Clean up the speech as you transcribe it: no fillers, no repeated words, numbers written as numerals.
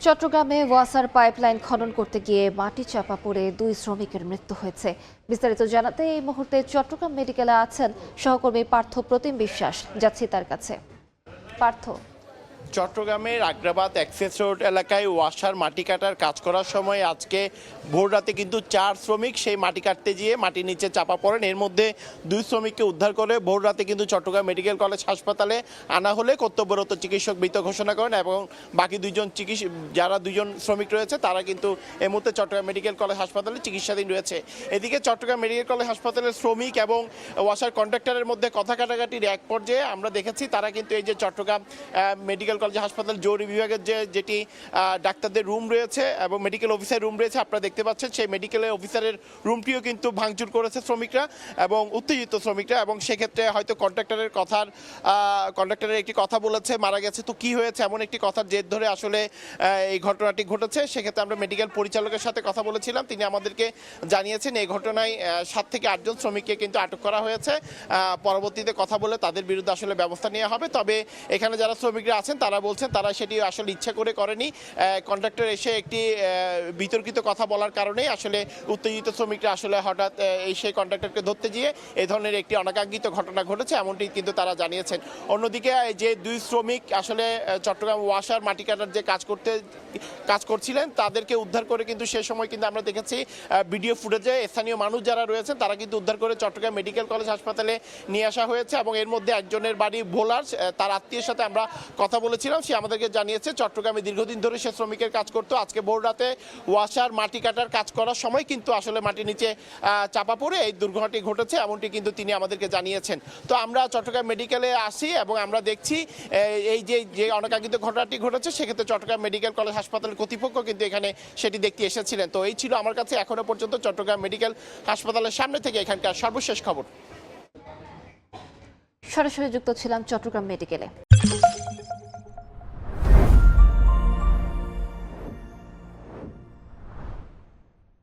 চট্টগ্রামে ওয়াসার পাইপলাইন খনন করতে গিয়ে মাটি চাপা পড়ে 2 শ্রমিকের মৃত্যু হয়েছে। বিস্তারিত জানাতে এই মুহূর্তে চট্টগ্রাম মেডিকেলে আছেন সহকর্মী পার্থ প্রতিম বিশ্বাস। যাচ্ছি তার কাছে। পার্থ, চট্টগ্রামের আগ্রাবাদ অ্যাক্সেস রোড এলাকায় ওয়াসার মাটি কাটার কাজ করার সময় আজকে ভোর রাতে কিন্তু 4 শ্রমিক সেই মাটি কাটতে গিয়ে মাটির নিচে চাপা পড়েন। এর মধ্যে 2 শ্রমিককে উদ্ধার করে ভোর রাতে কিন্তু চট্টগ্রাম মেডিকেল কলেজ হাসপাতালে আনা হলে কর্তব্যরত চিকিৎসক মৃত ঘোষণা করেন এবং বাকি যারা 2জন শ্রমিক রয়েছে তারা কিন্তু এই মুহূর্তে চট্টগ্রাম মেডিকেল কলেজ হাসপাতালে চিকিৎসাধীন রয়েছে। এদিকে চট্টগ্রাম মেডিকেল কলেজ হাসপাতালের শ্রমিক এবং ওয়াসার কন্ট্রাক্টরের মধ্যে কথা কাটাকাটির এক পর্যায়ে আমরা দেখেছি তারা কিন্তু এই যে চট্টগ্রাম মেডিকেল কলেজ হাসপাতাল জরুরি বিভাগের যেটি ডাক্তারদের রুম রয়েছে এবং মেডিকেল অফিসার রুম রয়েছে, আপনারা দেখতে পাচ্ছেন সেই মেডিকেল অফিসারের রুমটিও কিন্তু ভাঙচুর করেছে শ্রমিকরা এবং উত্তেজিত শ্রমিকরা। এবং সেক্ষেত্রে হয়তো কন্ট্রাক্টরের একটি কথা বলেছে মারা গেছে, তো কি হয়েছে এমন একটি কথার জের ধরে আসলে এই ঘটনাটি ঘটেছে। সেক্ষেত্রে আমরা মেডিকেল পরিচালকের সাথে কথা বলেছিলাম, তিনি আমাদেরকে জানিয়েছেন এই ঘটনায় 7 থেকে 8 জন শ্রমিককে কিন্তু আটক করা হয়েছে। পরবর্তীতে কথা বলে তাদের বিরুদ্ধে আসলে ব্যবস্থা নেওয়া হবে। তবে এখানে যারা শ্রমিকরা আছেন তারা বলছেন তারা সেটি আসলে ইচ্ছা করে করেনি, কন্ট্রাক্টর এসে একটি বিতর্কিত কথা বলার কারণেই আসলে উত্তেজিত শ্রমিকরা আসলে হঠাৎ সেই কন্ট্রাক্টরকে ধরতে গিয়ে এই ধরনের একটি অনাকাঙ্ক্ষিত ঘটনা ঘটেছে এমনটি কিন্তু তারা জানিয়েছেন। অন্যদিকে যে 2 শ্রমিক আসলে চট্টগ্রাম ওয়াসার মাটি কাটার যে কাজ করছিলেন তাদেরকে উদ্ধার করে কিন্তু সে সময় কিন্তু আমরা দেখেছি ভিডিও ফুটেজে স্থানীয় মানুষ যারা রয়েছেন তারা কিন্তু উদ্ধার করে চট্টগ্রাম মেডিকেল কলেজ হাসপাতালে নিয়ে আসা হয়েছে এবং এর মধ্যে একজনের বাড়ি ভোলার, তার আত্মীয়ের সাথে আমরা কথা বলেছিলাম, সে আমাদেরকে জানিয়েছে চট্টগ্রামে দীর্ঘদিন ধরে সে শ্রমিকের কাজ করতো। আজকে ভোর রাতে ওয়াসার মাটি কাটার কাজ করার সময় কিন্তু আসলে মাটির নিচে চাপা পড়ে এই দুর্ঘটনাটি ঘটেছে এমনটি কিন্তু তিনি আমাদেরকে জানিয়েছেন। তো আমরা চট্টগ্রাম মেডিকেলে আসি এবং আমরা দেখছি এই যে অনাকাঙ্ক্ষিত ঘটনাটি ঘটেছে সেক্ষেত্রে চট্টগ্রাম মেডিকেল কলেজ হাসপাতালের কর্তৃপক্ষ কিন্তু এখানে সেটি দেখতে এসেছিলেন। তো এই ছিল আমার কাছে এখনো পর্যন্ত চট্টগ্রাম মেডিকেল হাসপাতালের সামনে থেকে এখানকার সর্বশেষ খবর। সরাসরি যুক্ত ছিলাম চট্টগ্রাম মেডিকেলে।